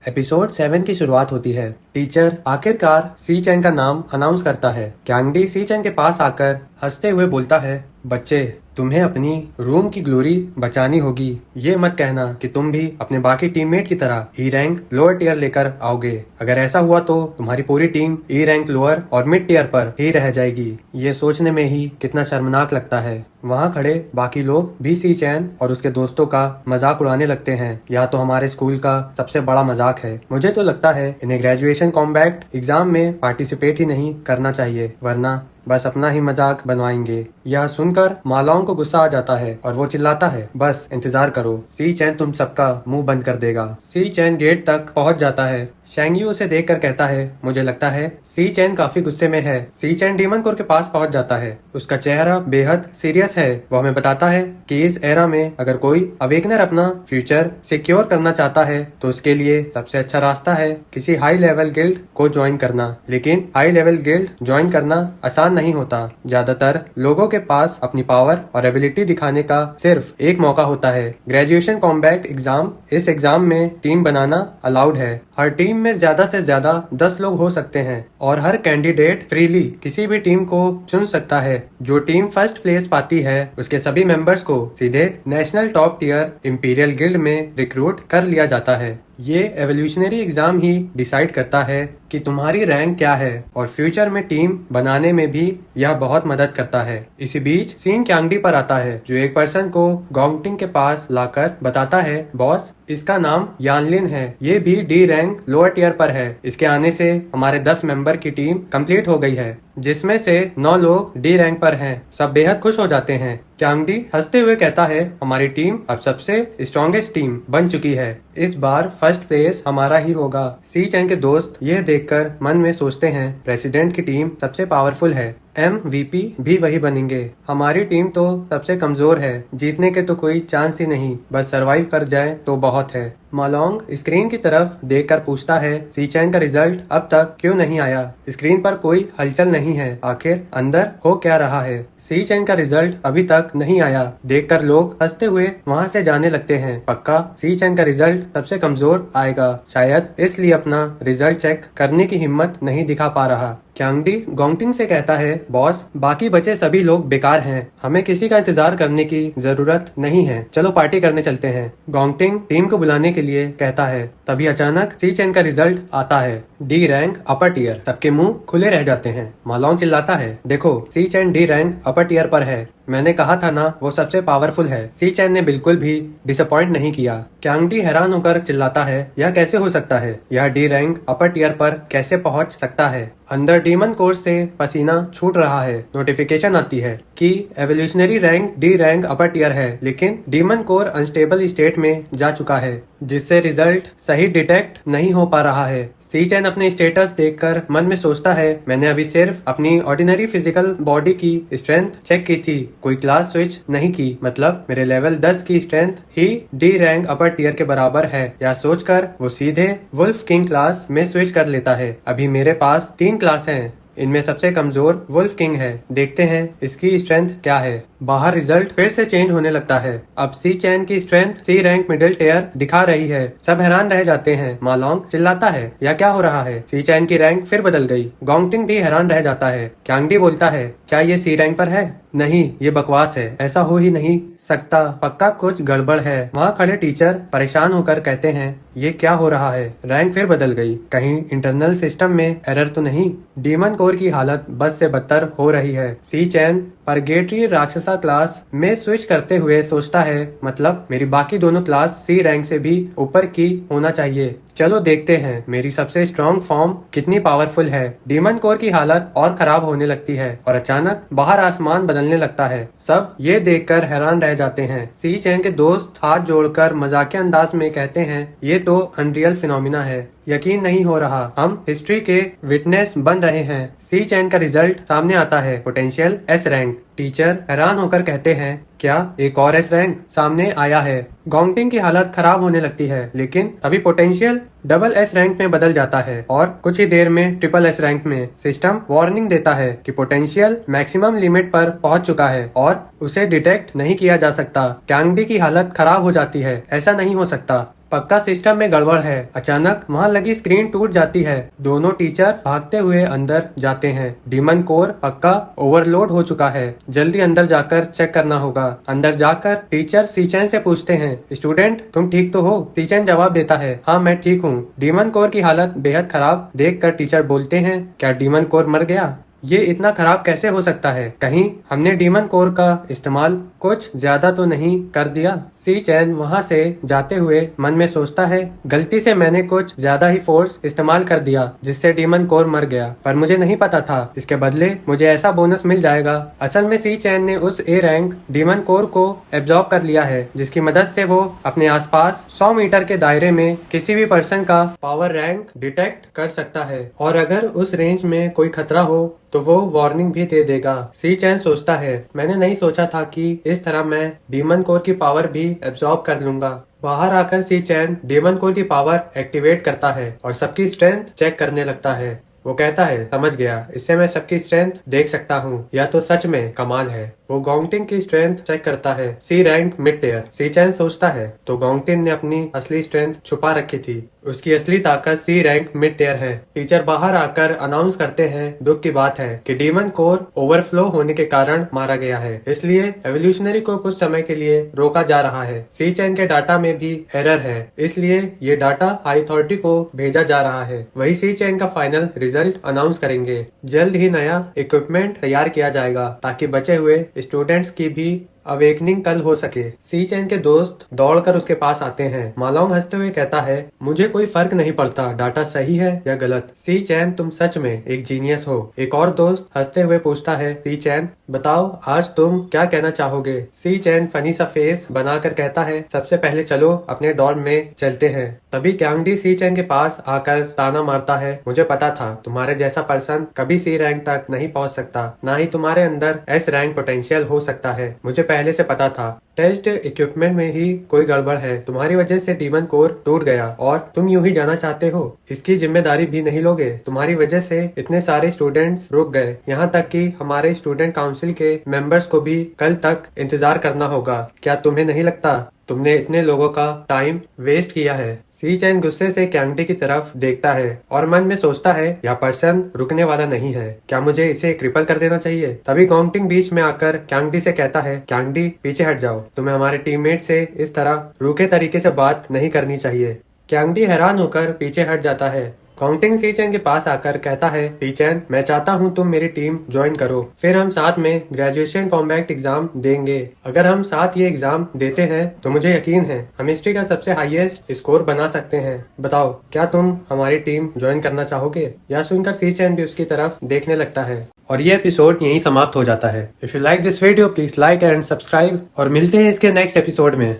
Episode 7 की शुरुआत होती है। टीचर आखिरकार सी चैन का नाम अनाउंस करता है। क्यांगडी सी चैन के पास आकर हंसते हुए बोलता है, बच्चे तुम्हें अपनी रूम की ग्लोरी बचानी होगी। ये मत कहना कि तुम भी अपने बाकी टीममेट की तरह ई रैंक लोअर टियर लेकर आओगे। अगर ऐसा हुआ तो तुम्हारी पूरी टीम ई रैंक लोअर और मिड टियर पर ही रह जाएगी। ये सोचने में ही कितना शर्मनाक लगता है। वहाँ खड़े बाकी लोग भी सी चैन और उसके दोस्तों का मजाक उड़ाने लगते हैं। यह तो हमारे स्कूल का सबसे बड़ा मजाक है। मुझे तो लगता है इन्हें ग्रेजुएशन कॉम्बैक्ट एग्जाम में पार्टिसिपेट ही नहीं करना चाहिए, वरना बस अपना ही मजाक बनवाएंगे। यह सुनकर मालाओं को गुस्सा आ जाता है और वो चिल्लाता है, बस इंतजार करो, सी चैन तुम सबका मुंह बंद कर देगा। सी चैन गेट तक पहुंच जाता है। शेंगयू उसे देखकर कहता है, मुझे लगता है सी चैन काफी गुस्से में है। सी चैन डीमन कोर के पास पहुंच जाता है। उसका चेहरा बेहद सीरियस है। वो हमें बताता है कि इस एरा में अगर कोई अवेकनर अपना फ्यूचर सिक्योर करना चाहता है तो उसके लिए सबसे अच्छा रास्ता है किसी हाई लेवल गिल्ड को ज्वाइन करना। लेकिन हाई लेवल गिल्ड ज्वाइन करना आसान नहीं होता। ज्यादातर लोगों के पास अपनी पावर और एबिलिटी दिखाने का सिर्फ एक मौका होता है, ग्रेजुएशन कॉम्बैक्ट एग्जाम। इस एग्जाम में टीम बनाना अलाउड है। हर टीम में ज्यादा से ज्यादा 10 लोग हो सकते हैं और हर कैंडिडेट फ्रीली किसी भी टीम को चुन सकता है। जो टीम फर्स्ट प्लेस पाती है उसके सभी मेंबर्स को सीधे national top tier imperial guild में रिक्रूट कर लिया जाता है। ये एवोल्यूशनरी एग्जाम ही डिसाइड करता है कि तुम्हारी रैंक क्या है और फ्यूचर में टीम बनाने में भी यह बहुत मदद करता है। इसी बीच सीन क्यांगडी पर आता है, जो एक पर्सन को गोंगटिंग के पास लाकर बताता है, बॉस इसका नाम यानलिन है। ये भी डी रैंक लोअर टियर पर है। इसके आने से हमारे 10 मेंबर की टीम कंप्लीट हो गई है, जिसमें से 9 लोग डी रैंक पर हैं। सब बेहद खुश हो जाते हैं। क्यांगडी हंसते हुए कहता है, हमारी टीम अब सबसे स्ट्रॉन्गेस्ट टीम बन चुकी है। इस बार फर्स्ट प्लेस हमारा ही होगा। सी चैन के दोस्त यह देखकर मन में सोचते हैं, प्रेसिडेंट की टीम सबसे पावरफुल है, MVP भी वही बनेंगे। हमारी टीम तो सबसे कमजोर है, जीतने के तो कोई चांस ही नहीं, बस सरवाइव कर जाए तो बहुत है। मालोंग स्क्रीन की तरफ देखकर पूछता है, सी चैन का रिजल्ट अब तक क्यों नहीं आया? स्क्रीन पर कोई हलचल नहीं है, आखिर अंदर हो क्या रहा है? सी चैन का रिजल्ट अभी तक नहीं आया देखकर लोग हंसते हुए वहाँ से जाने लगते हैं। पक्का सी चैन का रिजल्ट सबसे कमजोर आएगा, शायद इसलिए अपना रिजल्ट चेक करने की हिम्मत नहीं दिखा पा रहा। क्यांगडी गोंगटिंग से कहता है, बॉस बाकी बचे सभी लोग बेकार हैं, हमें किसी का इंतजार करने की जरूरत नहीं है, चलो पार्टी करने चलते हैं। गोंगटिंग टीम को बुलाने के लिए कहता है। तभी अचानक सी चैन का रिजल्ट आता है, डी रैंक अपर टियर। सबके मुंह खुले रह जाते हैं। मालोंग चिल्लाता है, देखो सी चैन डी रैंक अपर टियर पर है, मैंने कहा था ना वो सबसे पावरफुल है। सी चैन ने बिल्कुल भी डिसअपॉइंट नहीं किया। क्यांगडी हैरान होकर चिल्लाता है, यह कैसे हो सकता है? यह डी रैंक अपर टियर पर कैसे पहुंच सकता है? अंदर डीमन कोर से पसीना छूट रहा है। नोटिफिकेशन आती है कि एवोल्यूशनरी रैंक डी रैंक अपर टियर है, लेकिन डीमन कोर अनस्टेबल स्टेट में जा चुका है, जिससे रिजल्ट सही डिटेक्ट नहीं हो पा रहा है। सी चैन अपने स्टेटस देखकर मन में सोचता है, मैंने अभी सिर्फ अपनी ऑर्डिनरी फिजिकल बॉडी की स्ट्रेंथ चेक की थी, कोई क्लास स्विच नहीं की, मतलब मेरे लेवल 10 की स्ट्रेंथ ही डी रैंक अपर टियर के बराबर है। यह सोचकर वो सीधे वुल्फ किंग क्लास में स्विच कर लेता है। अभी मेरे पास 3 क्लास हैं, इनमें सबसे कमजोर वुल्फ किंग है, देखते हैं इसकी स्ट्रेंथ क्या है। बाहर रिजल्ट फिर से चेंज होने लगता है। अब सी चैन की स्ट्रेंथ सी रैंक मिडिल टियर दिखा रही है। सब हैरान रह जाते हैं। मालोंग चिल्लाता है, यह क्या हो रहा है? सी चैन की रैंक फिर बदल गई। गोंगटिंग भी हैरान रह जाता है। क्यांगडी बोलता है, क्या ये सी रैंक पर है? नहीं, ये बकवास है, ऐसा हो ही नहीं सकता, पक्का कुछ गड़बड़ है। वहाँ खड़े टीचर परेशान होकर कहते हैं, ये क्या हो रहा है? रैंक फिर बदल गई, कहीं इंटरनल सिस्टम में एरर तो नहीं? डीमन कोर की हालत बस से बदतर हो रही है। सी चैन परगेटरी राक्षसा क्लास में स्विच करते हुए सोचता है, मतलब मेरी बाकी दोनों क्लास सी रैंक से भी ऊपर की होना चाहिए। चलो देखते हैं मेरी सबसे स्ट्रॉन्ग फॉर्म कितनी पावरफुल है। डीमन कोर की हालत और खराब होने लगती है और अचानक बाहर आसमान बदलने लगता है। सब ये देखकर हैरान रह जाते हैं। सी चैन के दोस्त हाथ जोड़कर मजाकिया अंदाज में कहते हैं, ये तो अनरियल फिनोमिना है, यकीन नहीं हो रहा, हम हिस्ट्री के विटनेस बन रहे हैं। सी चैन का रिजल्ट सामने आता है, पोटेंशियल एस रैंक। टीचर हैरान होकर कहते हैं, क्या एक और एस रैंक सामने आया है? गोंगटिंग की हालत खराब होने लगती है, लेकिन अभी पोटेंशियल डबल एस रैंक में बदल जाता है और कुछ ही देर में ट्रिपल एस रैंक में। सिस्टम वार्निंग देता है कि पोटेंशियल मैक्सिमम लिमिट पर पहुंच चुका है और उसे डिटेक्ट नहीं किया जा सकता। क्यांगडी की हालत खराब हो जाती है, ऐसा नहीं हो सकता। पक्का सिस्टम में गड़बड़ है। अचानक वहाँ लगी स्क्रीन टूट जाती है। दोनों टीचर भागते हुए अंदर जाते हैं। डीमन कोर पक्का ओवरलोड हो चुका है, जल्दी अंदर जाकर चेक करना होगा। अंदर जाकर टीचर सीचैन से पूछते हैं, स्टूडेंट तुम ठीक तो हो? सीचैन जवाब देता है, हाँ मैं ठीक हूँ। डीमन कोर की हालत बेहद खराब देखकर टीचर बोलते हैं, क्या डीमन कोर मर गया? ये इतना खराब कैसे हो सकता है? कहीं हमने डीमन कोर का इस्तेमाल कुछ ज्यादा तो नहीं कर दिया? सी चैन वहाँ से जाते हुए मन में सोचता है, गलती से मैंने कुछ ज्यादा ही फोर्स इस्तेमाल कर दिया जिससे डीमन कोर मर गया, पर मुझे नहीं पता था इसके बदले मुझे ऐसा बोनस मिल जाएगा। असल में सी चैन ने उस ए रैंक डीमन कोर को एब्जॉर्ब कर लिया है, जिसकी मदद से वो अपने आसपास 100 मीटर के दायरे में किसी भी पर्सन का पावर रैंक डिटेक्ट कर सकता है, और अगर उस रेंज में कोई खतरा हो तो वो वार्निंग भी दे देगा। सी चैन सोचता है, मैंने नहीं सोचा था कि इस तरह मैं डीमन कोर की पावर भी एब्जॉर्ब कर लूंगा। बाहर आकर सी चैन डीमन कोर की पावर एक्टिवेट करता है और सबकी स्ट्रेंथ चेक करने लगता है। वो कहता है, समझ गया, इससे मैं सबकी स्ट्रेंथ देख सकता हूँ, या तो सच में कमाल है। वो गॉन्गटिन की स्ट्रेंथ चेक करता है, सी रैंक मिड टियर। सी चैन सोचता है, तो गॉन्गटिन ने अपनी असली स्ट्रेंथ छुपा रखी थी, उसकी असली ताकत सी रैंक मिड टियर है। टीचर बाहर आकर अनाउंस करते हैं, दुख की बात है कि डीमन कोर ओवरफ्लो होने के कारण मारा गया है, इसलिए एवोल्यूशनरी को कुछ समय के लिए रोका जा रहा है। सी चैन के डाटा में भी एरर है, इसलिए ये डाटा हाई अथॉरिटी को भेजा जा रहा है। वही सी चैन का फाइनल रिजल्ट अनाउंस करेंगे। जल्द ही नया इक्विपमेंट तैयार किया जाएगा ताकि बचे हुए स्टूडेंट्स की भी अवेकनिंग कल हो सके। सी चैन के दोस्त दौड़कर उसके पास आते हैं। मालोंग हंसते हुए कहता है, मुझे कोई फर्क नहीं पड़ता डाटा सही है या गलत। सी चैन तुम सच में एक जीनियस हो। एक और दोस्त हंसते हुए पूछता है, सी चैन बताओ आज तुम क्या कहना चाहोगे? सी चैन फनी सा फेस बनाकर कहता है, सबसे पहले चलो अपने डॉर्म में चलते हैं। तभी क्यांगडी सी चैन के पास आकर ताना मारता है, मुझे पता था तुम्हारे जैसा पर्सन कभी सी रैंक तक नहीं पहुंच सकता, ना ही तुम्हारे अंदर एस रैंक पोटेंशियल हो सकता है। मुझे पहले से पता था, टेस्ट इक्विपमेंट में ही कोई गड़बड़ है। तुम्हारी वजह से डीमन कोर टूट गया और तुम यूं ही जाना चाहते हो। इसकी जिम्मेदारी भी नहीं लोगे? तुम्हारी वजह से इतने सारे स्टूडेंट्स रुक गए, यहाँ तक कि हमारे स्टूडेंट काउंसिल के मेंबर्स को भी कल तक इंतजार करना होगा। क्या तुम्हें नहीं लगता तुमने इतने लोगों का टाइम वेस्ट किया है? सी चैन गुस्से से क्यांगडी की तरफ देखता है और मन में सोचता है, यह पर्सन रुकने वाला नहीं है, क्या मुझे इसे क्रिपल कर देना चाहिए? तभी गॉन्गटिंग बीच में आकर क्यांगडी से कहता है, क्यांगडी पीछे हट जाओ, तुम्हें हमारे टीममेट से इस तरह रूखे तरीके से बात नहीं करनी चाहिए। क्यांगडी हैरान होकर पीछे हट जाता है। गॉन्गटिंग सी चैन के पास आकर कहता है, सी चैन मैं चाहता हूँ तुम मेरी टीम ज्वाइन करो, फिर हम साथ में ग्रेजुएशन कॉम्बैट एग्जाम देंगे। अगर हम साथ ये एग्जाम देते हैं तो मुझे यकीन है हम हिस्ट्री का सबसे हाईएस्ट स्कोर बना सकते हैं। बताओ क्या तुम हमारी टीम ज्वाइन करना चाहोगे? यह सुनकर सी चैन भी उसकी तरफ देखने लगता है और ये एपिसोड यहीं समाप्त हो जाता है। If you like this video please like and subscribe और मिलते हैं इसके नेक्स्ट एपिसोड में।